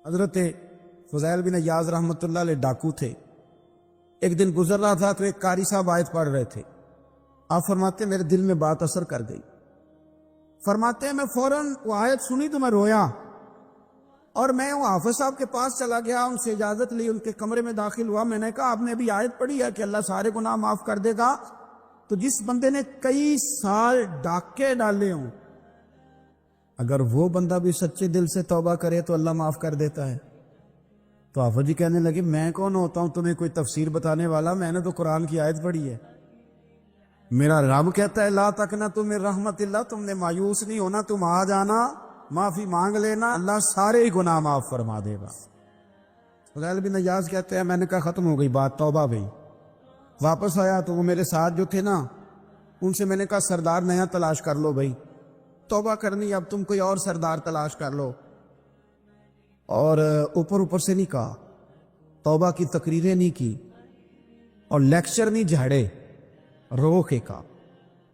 حضرت فضیل بن عیاض رحمۃ اللہ علیہ ڈاکو تھے. ایک دن گزر رہا تھا تو ایک قاری صاحب آیت پڑھ رہے تھے. آپ فرماتے میرے دل میں بات اثر کر گئی. فرماتے ہیں میں فوراً وہ آیت سنی تو میں رویا اور میں وہ حافظ صاحب کے پاس چلا گیا, ان سے اجازت لی, ان کے کمرے میں داخل ہوا. میں نے کہا آپ نے ابھی آیت پڑھی ہے کہ اللہ سارے گناہ معاف کر دے گا, تو جس بندے نے کئی سال ڈاکے ڈالے ہوں اگر وہ بندہ بھی سچے دل سے توبہ کرے تو اللہ معاف کر دیتا ہے. تو حافظ جی کہنے لگے میں کون ہوتا ہوں تمہیں کوئی تفسیر بتانے والا, میں نے تو قرآن کی آیت پڑھی ہے. میرا رب کہتا ہے لا تقنطوا من رحمت اللہ, تم نے مایوس نہیں ہونا, تم آ جانا, معافی مانگ لینا, اللہ سارے ہی گناہ معاف فرما دے گا. فضیل بن عیاض کہتے ہیں میں نے کہا ختم ہو گئی بات, توبہ بھئی. واپس آیا تو وہ میرے ساتھ جو تھے نا ان سے میں نے کہا سردار نیا تلاش کر لو بھائی, توبہ کرنی اب تم کوئی اور سردار تلاش کر لو. اور اوپر سے نہیں کہا, توبہ کی تقریریں نہیں کی اور لیکچر نہیں جھاڑے, رو کے کہا,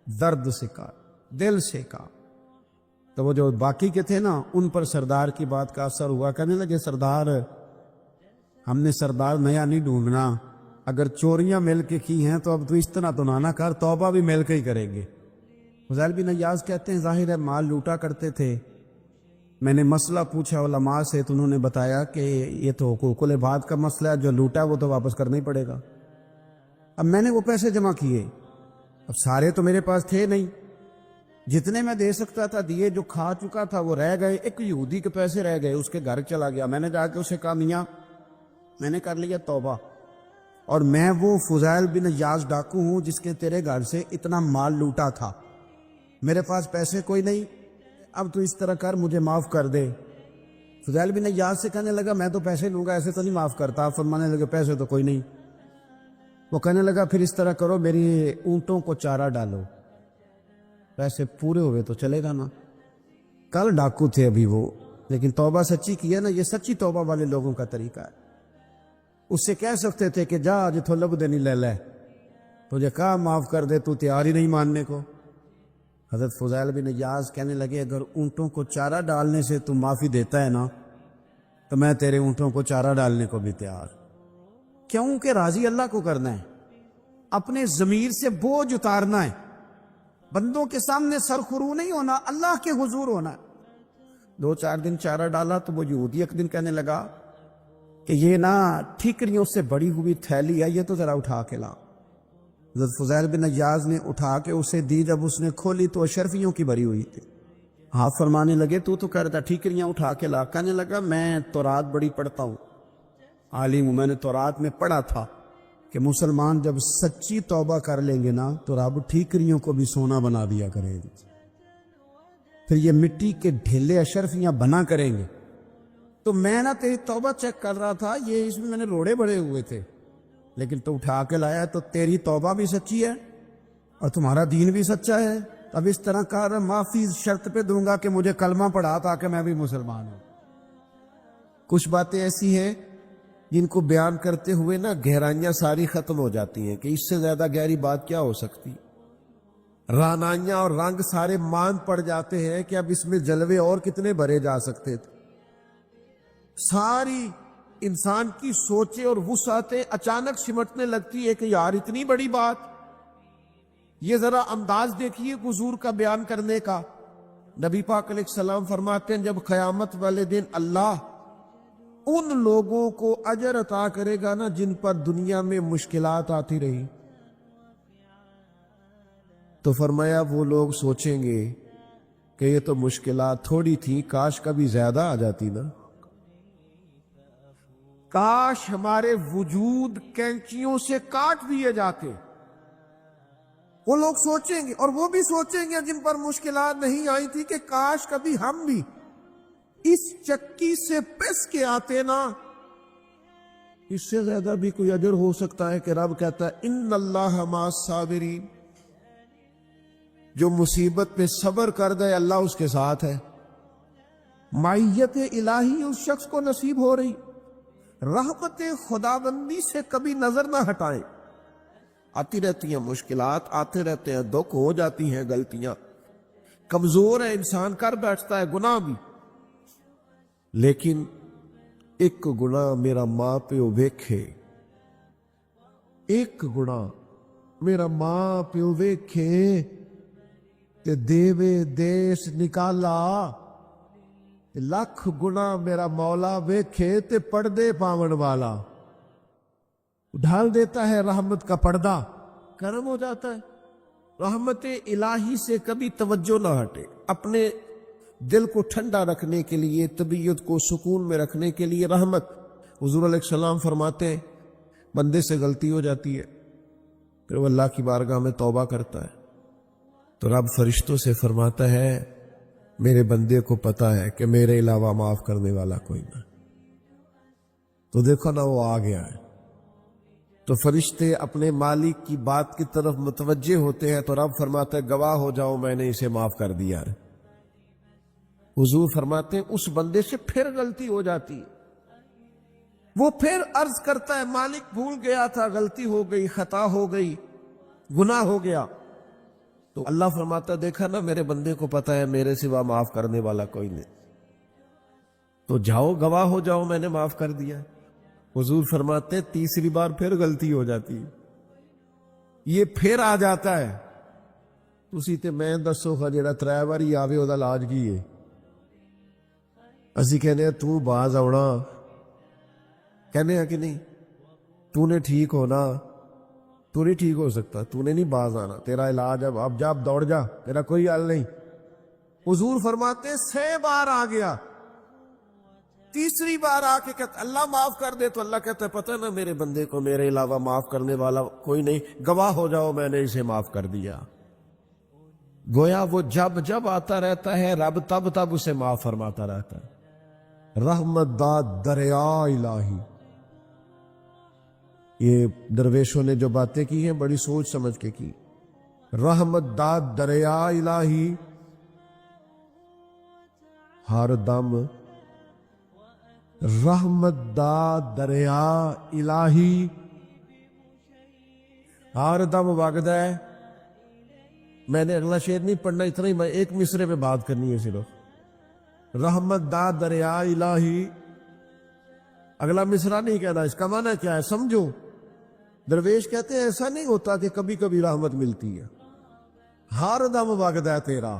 درد سے کہا, دل سے کہا. تو وہ جو باقی کے تھے نا ان پر سردار کی بات کا اثر ہوا. کہنے لگے سردار ہم نے سردار نیا نہیں ڈھونڈنا, اگر چوریاں مل کے کی ہیں تو اب تو اس طرح تو نہ کر, توبہ بھی مل کے ہی کریں گے. فضیل بن عیاض کہتے ہیں ظاہر ہے مال لوٹا کرتے تھے. میں نے مسئلہ پوچھا علماء سے تو انہوں نے بتایا کہ یہ تو حقوق العباد کا مسئلہ ہے, جو لوٹا وہ تو واپس کرنا ہی پڑے گا. اب میں نے وہ پیسے جمع کیے, اب سارے تو میرے پاس تھے نہیں, جتنے میں دے سکتا تھا دیے, جو کھا چکا تھا وہ رہ گئے. ایک یہودی کے پیسے رہ گئے, اس کے گھر چلا گیا. میں نے جا کے اسے کہا میاں میں نے کر لیا توبہ, اور میں وہ فضیل بن عیاض ڈاکو ہوں جس کے تیرے گھر سے اتنا مال لوٹا تھا, میرے پاس پیسے کوئی نہیں, اب تو اس طرح کر مجھے معاف کر دے. فضیل بن عیاض سے کہنے لگا میں تو پیسے لوں گا, ایسے تو نہیں معاف کرتا. فرمانے لگے پیسے تو کوئی نہیں. وہ کہنے لگا پھر اس طرح کرو میری اونٹوں کو چارہ ڈالو, پیسے پورے ہوئے تو چلے گا نا. کل ڈاکو تھے ابھی وہ, لیکن توبہ سچی کی ہے نا, یہ سچی توبہ والے لوگوں کا طریقہ ہے. اس سے کہہ سکتے تھے کہ جا جتھو لب دینی لے لے, تجھے کہا معاف کر دے, تو تیار ہی نہیں ماننے کو. حضرت فضیل بن عیاض کہنے لگے اگر اونٹوں کو چارہ ڈالنے سے تو معافی دیتا ہے نا تو میں تیرے اونٹوں کو چارہ ڈالنے کو بھی تیار. کیوں کہ راضی اللہ کو کرنا ہے, اپنے ضمیر سے بوجھ اتارنا ہے, بندوں کے سامنے سرخرو نہیں ہونا, اللہ کے حضور ہونا ہے. 2-4 دن چارہ ڈالا تو وہ یہودی ایک دن کہنے لگا کہ یہ نا ٹھیکریوں سے بڑی ہوئی تھیلی ہے, یہ تو ذرا اٹھا کے لا. حضرت فضیل بن عیاض نے اٹھا کے اسے دی, جب اس نے کھولی تو اشرفیوں کی بھری ہوئی تھی. آپ فرمانے لگے تو کہہ رہا تھا ٹھیکریاں اٹھا کے لا. کہنے لگا میں تورات بڑی پڑھتا ہوں, عالم ہوں, میں نے تورات میں پڑھا تھا کہ مسلمان جب سچی توبہ کر لیں گے نا تو رب ٹھیکریوں کو بھی سونا بنا دیا کرے گی, پھر یہ مٹی کے ڈھیلے اشرفیاں بنا کریں گے. تو میں نا تیری توبہ چیک کر رہا تھا, یہ اس میں نے روڑے بڑے ہوئے تھے, لیکن تو اٹھا کے لایا تو تیری توبہ بھی سچی ہے اور تمہارا دین بھی سچا ہے. اب اس طرح کر, معافی شرط پہ دوں گا کہ مجھے کلمہ پڑھا تاکہ میں بھی مسلمان ہوں. کچھ باتیں ایسی ہیں جن کو بیان کرتے ہوئے نا گہرائیاں ساری ختم ہو جاتی ہیں کہ اس سے زیادہ گہری بات کیا ہو سکتی. رانائیاں اور رنگ سارے مان پڑ جاتے ہیں کہ اب اس میں جلوے اور کتنے بھرے جا سکتے تھے. ساری انسان کی سوچیں اور وسعتیں اچانک سمٹنے لگتی ہے کہ یار اتنی بڑی بات. یہ ذرا انداز دیکھیے حضور کا بیان کرنے کا. نبی پاک علیہ السلام فرماتے ہیں جب قیامت والے دن اللہ ان لوگوں کو اجر عطا کرے گا نا جن پر دنیا میں مشکلات آتی رہی, تو فرمایا وہ لوگ سوچیں گے کہ یہ تو مشکلات تھوڑی تھی, کاش کبھی زیادہ آ جاتی نا, کاش ہمارے وجود کینچیوں سے کاٹ دیے جاتے. وہ لوگ سوچیں گے, اور وہ بھی سوچیں گے جن پر مشکلات نہیں آئی تھی کہ کاش کبھی ہم بھی اس چکی سے پس کے آتے نا. اس سے زیادہ بھی کوئی اجر ہو سکتا ہے کہ رب کہتا ہے ان اللہ مع الصابرین, جو مصیبت پہ صبر کر دے اللہ اس کے ساتھ ہے. معیت الہی اس شخص کو نصیب ہو رہی, رحمت خداوندی سے کبھی نظر نہ ہٹائیں. آتی رہتی ہیں مشکلات, آتے رہتے ہیں دکھ, ہو جاتی ہیں غلطیاں, کمزور ہے انسان, کر بیٹھتا ہے گناہ بھی, لیکن ایک گناہ میرا ماں پیو ویکھے، ایک گناہ میرا ماں پیو ویکھے تے دیوے دیس نکالا، لکھ گناہ میرا مولا ویکھے تے پردے پاون والا، ڈھال دیتا ہے رحمت کا پردہ، کرم ہو جاتا ہے۔ رحمت الہی سے کبھی توجہ نہ ہٹے، اپنے دل کو ٹھنڈا رکھنے کے لیے، طبیعت کو سکون میں رکھنے کے لیے رحمت۔ حضور علیہ السلام فرماتے ہیں بندے سے غلطی ہو جاتی ہے، پھر وہ اللہ کی بارگاہ میں توبہ کرتا ہے تو رب فرشتوں سے فرماتا ہے میرے بندے کو پتا ہے کہ میرے علاوہ معاف کرنے والا کوئی نہ، تو دیکھو نا وہ آ گیا ہے۔ تو فرشتے اپنے مالک کی بات کی طرف متوجہ ہوتے ہیں تو رب فرماتا ہے گواہ ہو جاؤ میں نے اسے معاف کر دیا ہے۔ حضور فرماتے ہیں اس بندے سے پھر غلطی ہو جاتی ہے، وہ پھر عرض کرتا ہے مالک بھول گیا تھا، غلطی ہو گئی، خطا ہو گئی، گناہ ہو گیا، تو اللہ فرماتا دیکھا نا میرے بندے کو پتا ہے میرے سوا معاف کرنے والا کوئی نہیں، تو جاؤ گواہ ہو جاؤ میں نے معاف کر دیا۔ حضور فرماتے تیسری بار پھر غلطی ہو جاتی ہے، یہ پھر آ جاتا ہے، تسی تے میں دسو خا جڑا 3 واری آوے او دا علاج کی ہے؟ اسی کہنے ہیں تو باز آونا، کہنے ہیں کہ نہیں، تو نے ٹھیک ہونا، تو نہیں ٹھیک ہو سکتا، تو نے نہیں باز آنا، تیرا علاج اب جا، اب دوڑ جا، تیرا کوئی حل نہیں۔ حضور فرماتے 6 بار آ گیا، تیسری بار آ کے کہتا اللہ معاف کر دے، تو اللہ کہتا ہے پتہ نا میرے بندے کو میرے علاوہ معاف کرنے والا کوئی نہیں، گواہ ہو جاؤ میں نے اسے معاف کر دیا۔ گویا وہ جب جب آتا رہتا ہے رب تب تب اسے معاف فرماتا رہتا ہے۔ رحمت دا دریا الہی، یہ درویشوں نے جو باتیں کی ہیں بڑی سوچ سمجھ کے کی۔ رحمت دا دریا الہی، ہر دم رحمت دا دریا الہی، ہر دم وگدا ہے۔ میں نے اگلا شعر نہیں پڑھنا، اتنا ہی میں ایک مصرے پہ بات کرنی ہے صرف۔ رحمت دا دریا الہی، اگلا مصرع نہیں کہنا، اس کا معنی کیا ہے سمجھو۔ درویش کہتے ہیں ایسا نہیں ہوتا کہ کبھی کبھی رحمت ملتی ہے، ہر دم وگدا ہے تیرا۔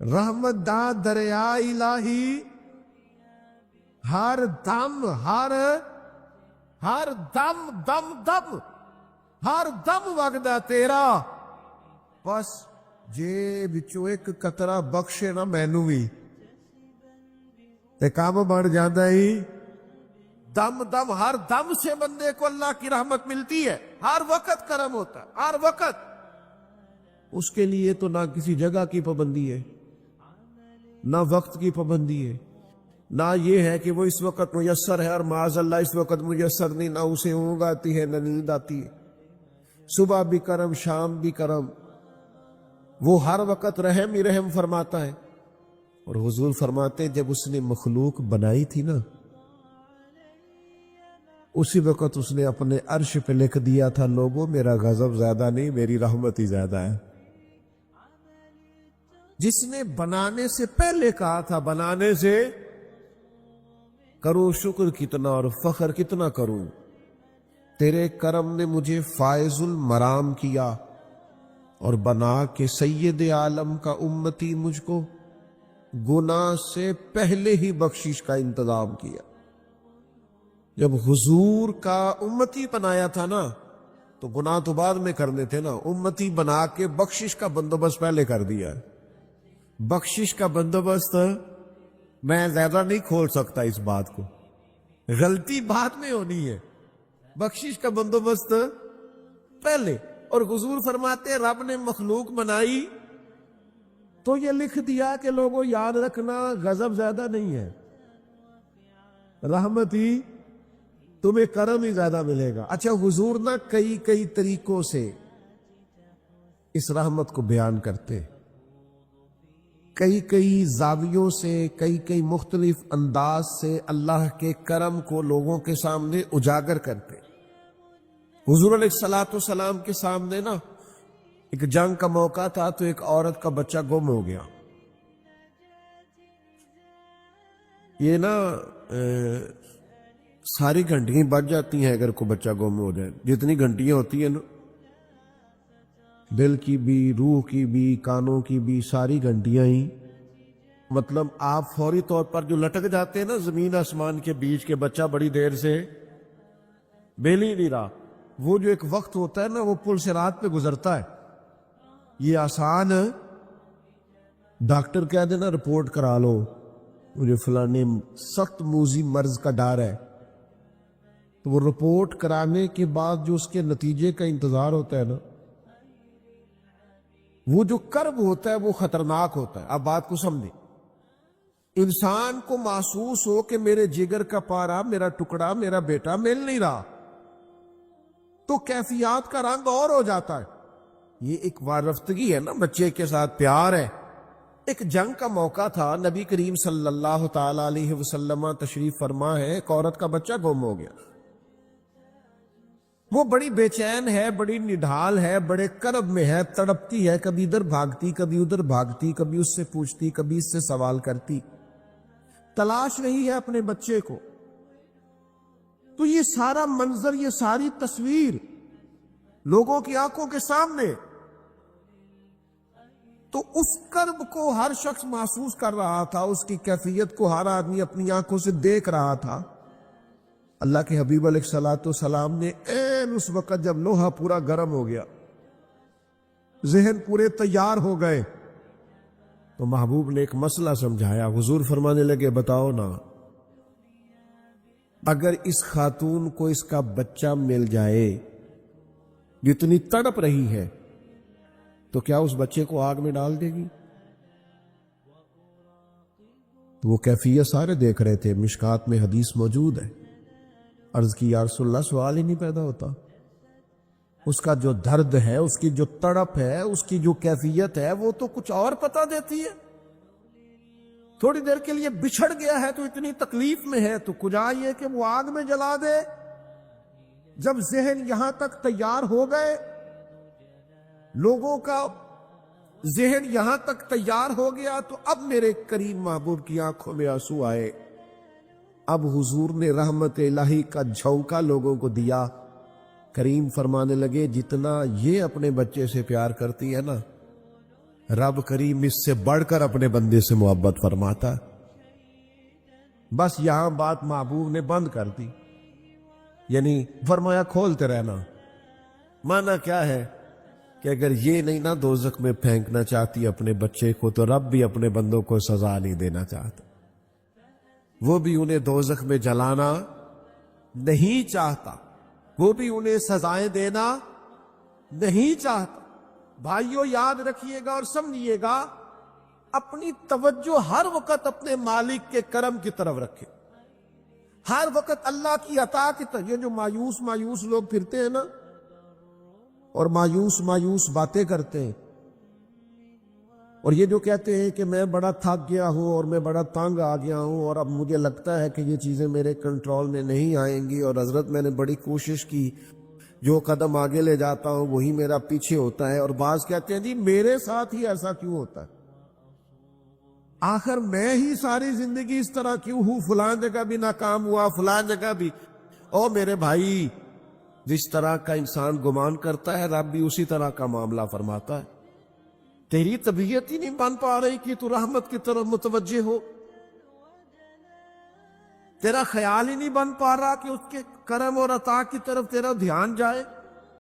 رحمت دا دریا الہی، ہر دم، ہر دم دم دم، ہر دم وگدا تیرا، بس جے بچوں ایک قطرہ بخشے نا مینو بھی تے کام بڑھ جاتا ہی۔ دم دم، ہر دم سے بندے کو اللہ کی رحمت ملتی ہے، ہر وقت کرم ہوتا ہے، ہر وقت۔ اس کے لیے تو نہ کسی جگہ کی پابندی ہے، نہ وقت کی پابندی ہے، نہ یہ ہے کہ وہ اس وقت میسر ہے اور معاذ اللہ اس وقت میسر نہیں، نہ اسے اونگ آتی ہے نہ نیند آتی ہے۔ صبح بھی کرم، شام بھی کرم، وہ ہر وقت رحم ہی رحم فرماتا ہے۔ اور حضور فرماتے جب اس نے مخلوق بنائی تھی نا، اسی وقت اس نے اپنے عرش پہ لکھ دیا تھا لوگوں میرا غضب زیادہ نہیں، میری رحمت ہی زیادہ ہے۔ جس نے بنانے سے پہلے کہا تھا بنانے سے کرو شکر کتنا اور فخر کتنا کروں، تیرے کرم نے مجھے فائز المرام کیا اور بنا کے سید عالم کا امتی مجھ کو گناہ سے پہلے ہی بخشش کا انتظام کیا۔ جب حضور کا امتی بنایا تھا نا تو گناہ تو بعد میں کرنے تھے نا، امتی بنا کے بخشش کا بندوبست پہلے کر دیا ہے۔ بخشش کا بندوبست میں زیادہ نہیں کھول سکتا اس بات کو، غلطی بعد میں ہونی ہے، بخشش کا بندوبست پہلے۔ اور حضور فرماتے رب نے مخلوق بنائی تو یہ لکھ دیا کہ لوگوں یاد رکھنا غضب زیادہ نہیں ہے، رحمت ہی، تمہیں کرم ہی زیادہ ملے گا۔ اچھا حضور نہ کئی طریقوں سے اس رحمت کو بیان کرتے، کئی زاویوں سے، کئی مختلف انداز سے اللہ کے کرم کو لوگوں کے سامنے اجاگر کرتے۔ حضور علیہ السلام کے سامنے نا ایک جنگ کا موقع تھا تو ایک عورت کا بچہ گم ہو گیا، یہ نا ساری گھنٹیاں بچ جاتی ہیں اگر کوئی بچہ گم ہو جائے. جتنی گھنٹیاں ہوتی ہیں نا، دل کی بھی، روح کی بھی، کانوں کی بھی، ساری گھنٹیاں ہی، مطلب آپ فوری طور پر جو لٹک جاتے ہیں نا زمین آسمان کے بیچ کے، بچہ بڑی دیر سے بیل ہی نہیں رہا، وہ جو ایک وقت ہوتا ہے نا، وہ پل صراط پہ گزرتا ہے. یہ آسان ڈاکٹر کہہ دینا رپورٹ کرا لو، مجھے فلانے سخت موذی مرض کا ڈر ہے، تو وہ رپورٹ کرانے کے بعد جو اس کے نتیجے کا انتظار ہوتا ہے نا، وہ جو کرب ہوتا ہے وہ خطرناک ہوتا ہے. اب بات کو سمجھیں، انسان کو محسوس ہو کہ میرے جگر کا پارا، میرا ٹکڑا، میرا بیٹا مل نہیں رہا، تو کیفیات کا رنگ اور ہو جاتا ہے. یہ ایک وارفتگی ہے نا، بچے کے ساتھ پیار ہے. ایک جنگ کا موقع تھا، نبی کریم صلی اللہ تعالی علیہ وسلم تشریف فرما ہے، ایک عورت کا بچہ گم ہو گیا. وہ بڑی بے چین ہے، بڑی نڈھال ہے، بڑے کرب میں ہے، تڑپتی ہے، کبھی ادھر بھاگتی، کبھی ادھر بھاگتی، کبھی اس سے پوچھتی، کبھی اس سے سوال کرتی، تلاش رہی ہے اپنے بچے کو. تو یہ سارا منظر، یہ ساری تصویر لوگوں کی آنکھوں کے سامنے، تو اس کرب کو ہر شخص محسوس کر رہا تھا، اس کی کیفیت کو ہر آدمی اپنی آنکھوں سے دیکھ رہا تھا. اللہ کے حبیب علیہ الصلوۃ والسلام نے عین اس وقت جب لوہا پورا گرم ہو گیا، ذہن پورے تیار ہو گئے، تو محبوب نے ایک مسئلہ سمجھایا. حضور فرمانے لگے، بتاؤ نا، اگر اس خاتون کو اس کا بچہ مل جائے، جتنی تڑپ رہی ہے، تو کیا اس بچے کو آگ میں ڈال دے گی؟ تو وہ کیفیت سارے دیکھ رہے تھے، مشکات میں حدیث موجود ہے. عرض کی، یا رسول اللہ، سوال ہی نہیں پیدا ہوتا. اس کا جو درد ہے، اس کی جو تڑپ ہے، اس کی جو کیفیت ہے، وہ تو کچھ اور پتہ دیتی ہے. تھوڑی دیر کے لیے بچھڑ گیا ہے تو اتنی تکلیف میں ہے، تو کجا یہ کہ وہ آگ میں جلا دے. جب ذہن یہاں تک تیار ہو گئے، لوگوں کا ذہن یہاں تک تیار ہو گیا، تو اب میرے کریم محبوب کی آنکھوں میں آنسو آئے. اب حضور نے رحمت الہی کا جھونکا لوگوں کو دیا. کریم فرمانے لگے، جتنا یہ اپنے بچے سے پیار کرتی ہے نا، رب کریم اس سے بڑھ کر اپنے بندے سے محبت فرماتا. بس یہاں بات محبوب نے بند کر دی، یعنی فرمایا کھولتے رہنا. مانا کیا ہے کہ اگر یہ نہیں نا دوزخ میں پھینکنا چاہتی اپنے بچے کو، تو رب بھی اپنے بندوں کو سزا نہیں دینا چاہتا، وہ بھی انہیں دوزخ میں جلانا نہیں چاہتا، وہ بھی انہیں سزائیں دینا نہیں چاہتا. بھائیو، یاد رکھیے گا اور سمجھیے گا، اپنی توجہ ہر وقت اپنے مالک کے کرم کی طرف رکھے، ہر وقت اللہ کی عطا کی طرف. یہ جو مایوس لوگ پھرتے ہیں نا، اور مایوس باتیں کرتے ہیں، اور یہ جو کہتے ہیں کہ میں بڑا تھک گیا ہوں اور میں بڑا تنگ آ گیا ہوں، اور اب مجھے لگتا ہے کہ یہ چیزیں میرے کنٹرول میں نہیں آئیں گی، اور حضرت میں نے بڑی کوشش کی، جو قدم آگے لے جاتا ہوں وہی میرا پیچھے ہوتا ہے. اور بعض کہتے ہیں جی میرے ساتھ ہی ایسا کیوں ہوتا ہے، آخر میں ہی ساری زندگی اس طرح کیوں ہوں، فلان جگہ بھی ناکام ہوا، فلان جگہ بھی. او میرے بھائی، جس طرح کا انسان گمان کرتا ہے، رب بھی اسی طرح کا معاملہ فرماتا ہے. تیری طبیعت ہی نہیں بن پا رہی کہ تو رحمت کی طرف متوجہ ہو، تیرا خیال ہی نہیں بن پا رہا کہ اس کے کرم اور عطا کی طرف تیرا دھیان جائے.